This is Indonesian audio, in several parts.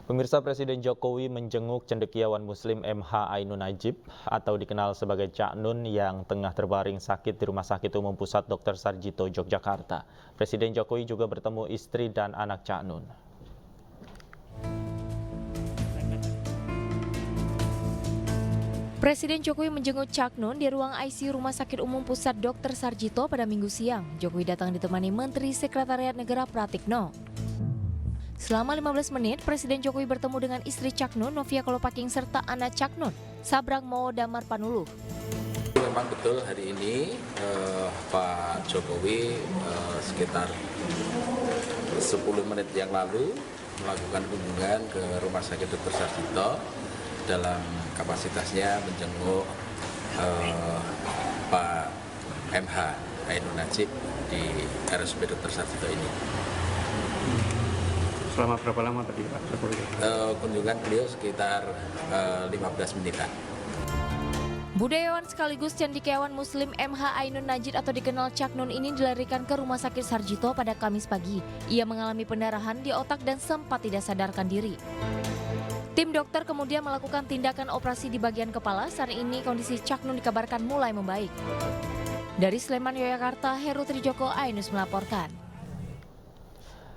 Pemirsa, Presiden Jokowi menjenguk cendekiawan Muslim MH Ainun Najib atau dikenal sebagai Cak Nun yang tengah terbaring sakit di Rumah Sakit Umum Pusat Dr. Sarjito, Yogyakarta. Presiden Jokowi juga bertemu istri dan anak Cak Nun. Presiden Jokowi menjenguk Cak Nun di ruang ICU Rumah Sakit Umum Pusat Dr. Sarjito pada Minggu siang. Jokowi datang ditemani Menteri Sekretariat Negara Pratikno. Selama 15 menit, Presiden Jokowi bertemu dengan istri Cak Nun, Novia Kolopaking, serta anak Cak Nun, Sabrang Mo Damar Panuluh. Memang betul hari ini Pak Jokowi sekitar 10 menit yang lalu melakukan kunjungan ke Rumah Sakit Dr. Sarjito dalam kapasitasnya menjenguk Pak MH Ainun Najib di RSUD Dr. Sarjito ini. Selama berapa lama tadi Pak Jokowi? Kunjungan beliau sekitar 15 menitan. Budayawan sekaligus cendekiawan Muslim MH Ainun Najib atau dikenal Cak Nun ini dilarikan ke Rumah Sakit Sarjito pada Kamis pagi. Ia mengalami pendarahan di otak dan sempat tidak sadarkan diri. Tim dokter kemudian melakukan tindakan operasi di bagian kepala. Saat ini kondisi Cak Nun dikabarkan mulai membaik. Dari Sleman, Yogyakarta, Heru Trijoko, Ainus melaporkan.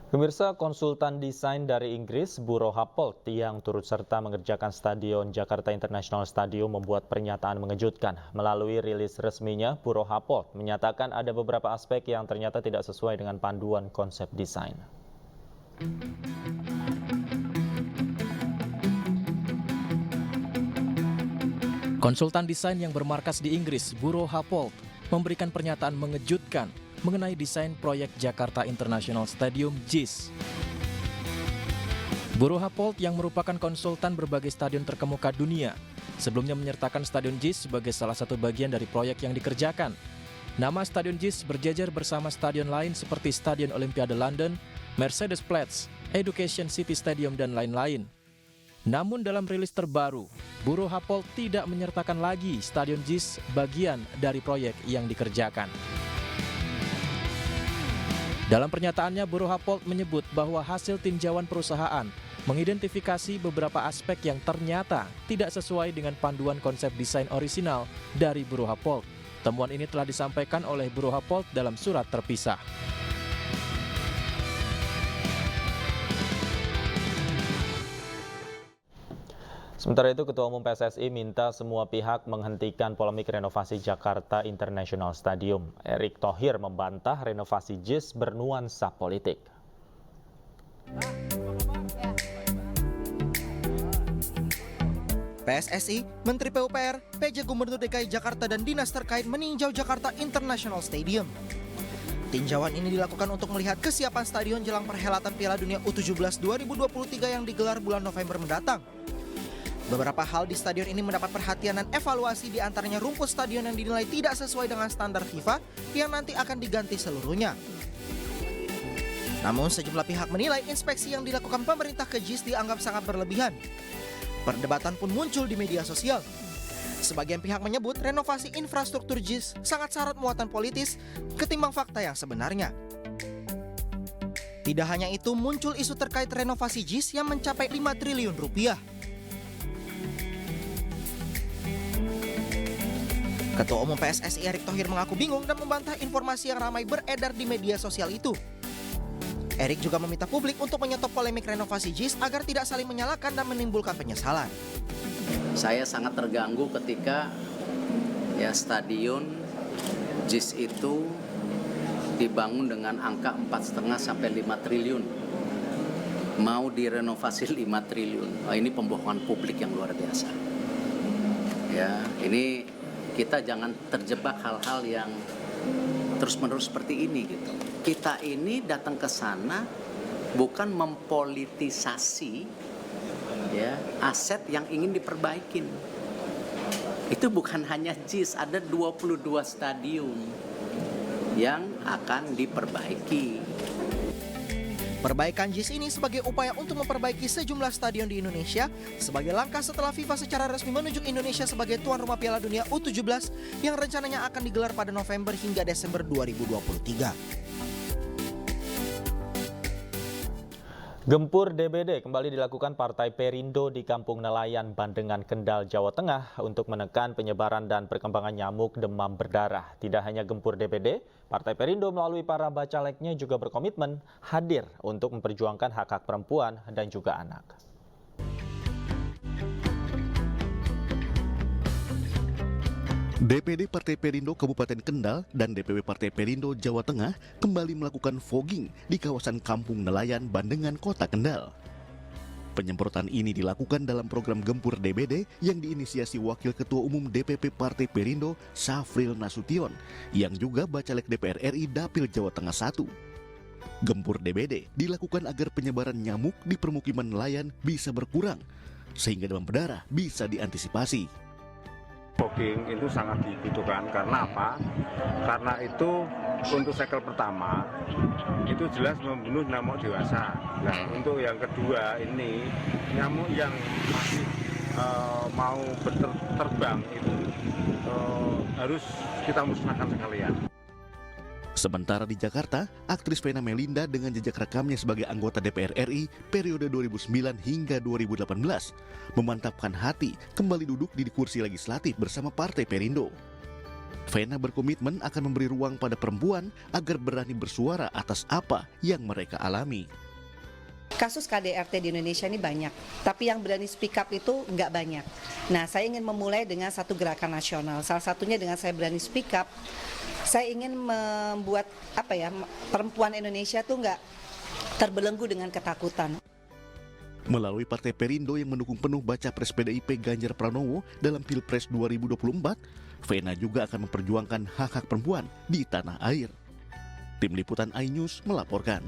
Pemirsa, konsultan desain dari Inggris, Buro Happold, yang turut serta mengerjakan Stadion Jakarta International Stadium membuat pernyataan mengejutkan. Melalui rilis resminya, Buro Happold menyatakan ada beberapa aspek yang ternyata tidak sesuai dengan panduan konsep desain. Konsultan desain yang bermarkas di Inggris, Buro Happold, memberikan pernyataan mengejutkan mengenai desain proyek Jakarta International Stadium JIS. Buro Happold yang merupakan konsultan berbagai stadion terkemuka dunia, sebelumnya menyertakan Stadion JIS sebagai salah satu bagian dari proyek yang dikerjakan. Nama Stadion JIS berjejer bersama stadion lain seperti Stadion Olimpiade London, Mercedes-Platz, Education City Stadium, dan lain-lain. Namun dalam rilis terbaru, Buro Happold tidak menyertakan lagi Stadion JIS bagian dari proyek yang dikerjakan. Dalam pernyataannya, Buro Happold menyebut bahwa hasil tinjauan perusahaan mengidentifikasi beberapa aspek yang ternyata tidak sesuai dengan panduan konsep desain orisinal dari Buro Happold. Temuan ini telah disampaikan oleh Buro Happold dalam surat terpisah. Sementara itu, Ketua Umum PSSI minta semua pihak menghentikan polemik renovasi Jakarta International Stadium. Erick Thohir membantah renovasi JIS bernuansa politik. PSSI, Menteri PUPR, PJ Gubernur DKI Jakarta dan dinas terkait meninjau Jakarta International Stadium. Tinjauan ini dilakukan untuk melihat kesiapan stadion jelang perhelatan Piala Dunia U17 2023 yang digelar bulan November mendatang. Beberapa hal di stadion ini mendapat perhatian dan evaluasi, di antaranya rumput stadion yang dinilai tidak sesuai dengan standar FIFA yang nanti akan diganti seluruhnya. Namun sejumlah pihak menilai inspeksi yang dilakukan pemerintah ke JIS dianggap sangat berlebihan. Perdebatan pun muncul di media sosial. Sebagian pihak menyebut renovasi infrastruktur JIS sangat syarat muatan politis ketimbang fakta yang sebenarnya. Tidak hanya itu, muncul isu terkait renovasi JIS yang mencapai 5 triliun rupiah. Ketua Umum PSSI Erick Thohir mengaku bingung dan membantah informasi yang ramai beredar di media sosial itu. Erick juga meminta publik untuk menyetop polemik renovasi JIS agar tidak saling menyalahkan dan menimbulkan penyesalan. Saya sangat terganggu ketika stadion JIS itu dibangun dengan angka 4,5 sampai 5 triliun. Mau direnovasi 5 triliun. Ini pembohongan publik yang luar biasa. Ini kita jangan terjebak hal-hal yang terus-menerus seperti ini gitu. Kita ini datang ke sana bukan mempolitisasi aset yang ingin diperbaikin. Itu bukan hanya JIS, ada 22 stadium yang akan diperbaiki. Perbaikan JIS ini sebagai upaya untuk memperbaiki sejumlah stadion di Indonesia sebagai langkah setelah FIFA secara resmi menunjuk Indonesia sebagai tuan rumah Piala Dunia U17 yang rencananya akan digelar pada November hingga Desember 2023. Gempur DBD kembali dilakukan Partai Perindo di Kampung Nelayan, Bandengan, Kendal, Jawa Tengah untuk menekan penyebaran dan perkembangan nyamuk demam berdarah. Tidak hanya gempur DBD, Partai Perindo melalui para bacaleknya juga berkomitmen hadir untuk memperjuangkan hak-hak perempuan dan juga anak. DPD Partai Perindo Kabupaten Kendal dan DPW Partai Perindo Jawa Tengah kembali melakukan fogging di kawasan Kampung Nelayan, Bandengan, Kota Kendal. Penyemprotan ini dilakukan dalam program Gempur DBD yang diinisiasi Wakil Ketua Umum DPP Partai Perindo Syafril Nasution yang juga Bacalek DPR RI Dapil Jawa Tengah 1. Gempur DBD dilakukan agar penyebaran nyamuk di permukiman nelayan bisa berkurang sehingga demam berdarah bisa diantisipasi. Fogging itu sangat dibutuhkan karena apa? Karena itu untuk cycle pertama itu jelas membunuh nyamuk dewasa. Nah, untuk yang kedua ini nyamuk yang masih mau terbang itu harus kita musnahkan sekalian. Sementara di Jakarta, aktris Vena Melinda dengan jejak rekamnya sebagai anggota DPR RI periode 2009 hingga 2018 memantapkan hati kembali duduk di kursi legislatif bersama Partai Perindo. Vena berkomitmen akan memberi ruang pada perempuan agar berani bersuara atas apa yang mereka alami. Kasus KDRT di Indonesia ini banyak, tapi yang berani speak up itu nggak banyak. Nah, saya ingin memulai dengan satu gerakan nasional. Salah satunya dengan saya berani speak up, saya ingin membuat perempuan Indonesia tuh nggak terbelenggu dengan ketakutan. Melalui Partai Perindo yang mendukung penuh baca pres PDIP Ganjar Pranowo dalam Pilpres 2024, Vena juga akan memperjuangkan hak-hak perempuan di tanah air. Tim Liputan iNews melaporkan.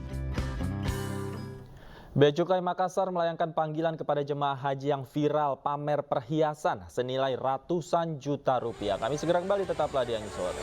Bea Cukai Makassar melayangkan panggilan kepada jemaah haji yang viral pamer perhiasan senilai ratusan juta rupiah. Kami segera kembali, tetaplah di iNews Sore.